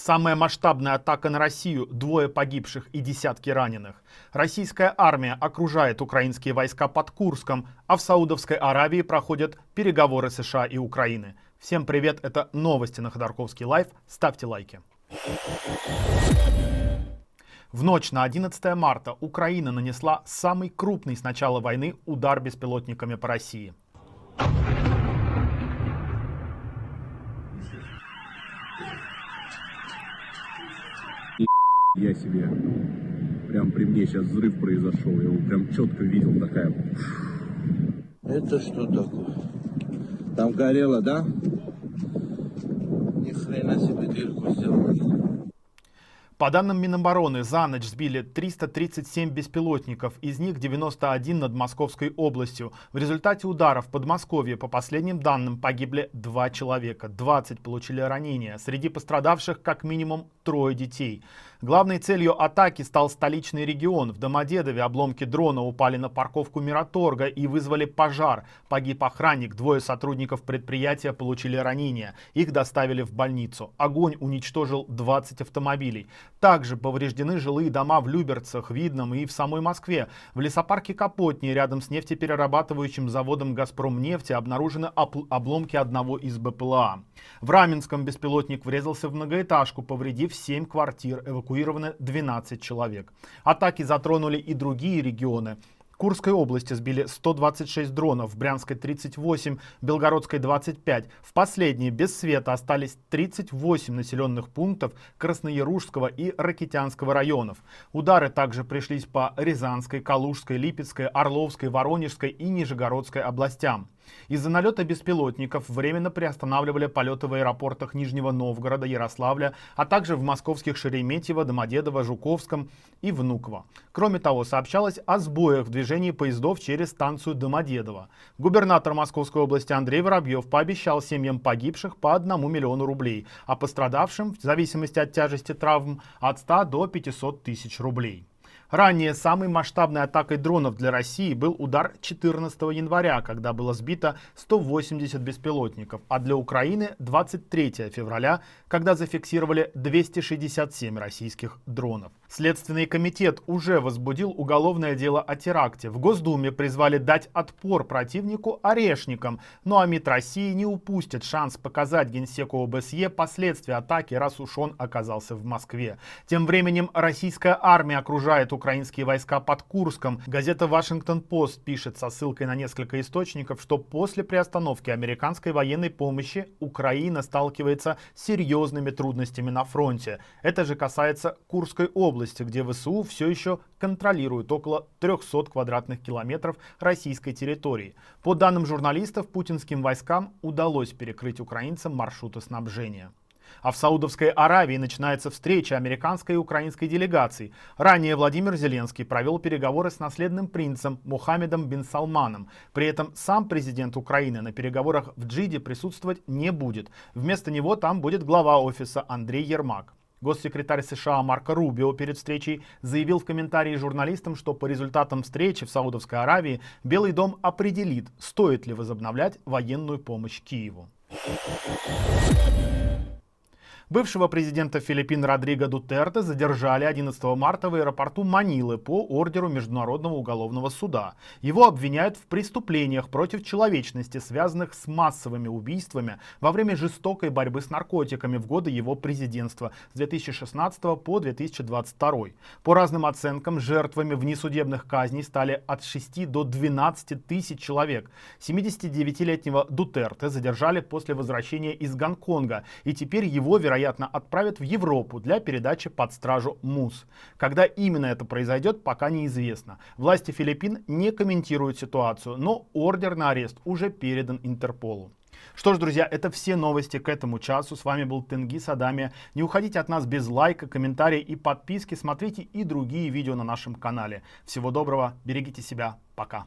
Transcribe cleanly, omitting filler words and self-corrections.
Самая масштабная атака на Россию, двое погибших и десятки раненых. Российская армия окружает украинские войска под Курском, а в Саудовской Аравии проходят переговоры США и Украины. Всем привет, это новости на Ходорковский Лайв, ставьте лайки. В ночь на 11 марта Украина нанесла самый крупный с начала войны удар беспилотниками по России. Я себе, прям при мне сейчас взрыв произошел, я его прям четко видел, такая. Это что такое? Там горело, да? Ни хрена себе дырку сделали. По данным Минобороны, за ночь сбили 337 беспилотников, из них 91 над Московской областью. В результате ударов в Подмосковье, по последним данным, погибли 2 человека, 20 получили ранения. Среди пострадавших как минимум 3 детей. Главной целью атаки стал столичный регион. В Домодедове обломки дрона упали на парковку Мираторга и вызвали пожар. Погиб охранник, 2 сотрудников предприятия получили ранения. Их доставили в больницу. Огонь уничтожил 20 автомобилей. Также повреждены жилые дома в Люберцах, Видном и в самой Москве. В лесопарке Капотни рядом с нефтеперерабатывающим заводом «Газпромнефти» обнаружены обломки одного из БПЛА. В Раменском беспилотник врезался в многоэтажку, повредив 7 квартир, эвакуированы 12 человек. Атаки затронули и другие регионы. В Курской области сбили 126 дронов, в Брянской 38, в Белгородской 25. В последние без света остались 38 населенных пунктов Красноярушского и Ракитянского районов. Удары также пришлись по Рязанской, Калужской, Липецкой, Орловской, Воронежской и Нижегородской областям. Из-за налета беспилотников временно приостанавливали полеты в аэропортах Нижнего Новгорода, Ярославля, а также в московских Шереметьево, Домодедово, Жуковском и Внуково. Кроме того, сообщалось о сбоях в движении поездов через станцию Домодедово. Губернатор Московской области Андрей Воробьев пообещал семьям погибших по 1 миллиону рублей, а пострадавшим, в зависимости от тяжести травм, от 100 до 500 тысяч рублей. Ранее самой масштабной атакой дронов для России был удар 14 января, когда было сбито 180 беспилотников, а для Украины 23 февраля, когда зафиксировали 267 российских дронов. Следственный комитет уже возбудил уголовное дело о теракте. В Госдуме призвали дать отпор противнику Орешникам, ну а МИД России не упустит шанс показать генсеку ОБСЕ последствия атаки, раз уж он оказался в Москве. Тем временем российская армия окружает украинские войска под Курском. Газета «Вашингтон-Пост» пишет со ссылкой на несколько источников, что после приостановки американской военной помощи Украина сталкивается с серьезными трудностями на фронте. Это же касается Курской области, где ВСУ все еще контролирует около 300 квадратных километров российской территории. По данным журналистов, путинским войскам удалось перекрыть украинцам маршруты снабжения. А в Саудовской Аравии начинается встреча американской и украинской делегаций. Ранее Владимир Зеленский провел переговоры с наследным принцем Мухаммедом бин Салманом. При этом сам президент Украины на переговорах в Джиде присутствовать не будет. Вместо него там будет глава офиса Андрей Ермак. Госсекретарь США Марко Рубио перед встречей заявил в комментарии журналистам, что по результатам встречи в Саудовской Аравии Белый дом определит, стоит ли возобновлять военную помощь Киеву. Бывшего президента Филиппин Родриго Дутерте задержали 11 марта в аэропорту Манилы по ордеру Международного уголовного суда. Его обвиняют в преступлениях против человечности, связанных с массовыми убийствами во время жестокой борьбы с наркотиками в годы его президентства с 2016 по 2022. По разным оценкам, жертвами внесудебных казней стали от 6 до 12 тысяч человек. 79-летнего Дутерте задержали после возвращения из Гонконга, и теперь его, вероятно, отправят в Европу для передачи под стражу МУС. Когда именно это произойдет, пока неизвестно. Власти Филиппин не комментируют ситуацию, но ордер на арест уже передан Интерполу. Что ж, друзья, это все новости к этому часу. С вами был Тенгиз Адамия. Не уходите от нас без лайка, комментария и подписки. Смотрите и другие видео на нашем канале. Всего доброго, берегите себя, пока.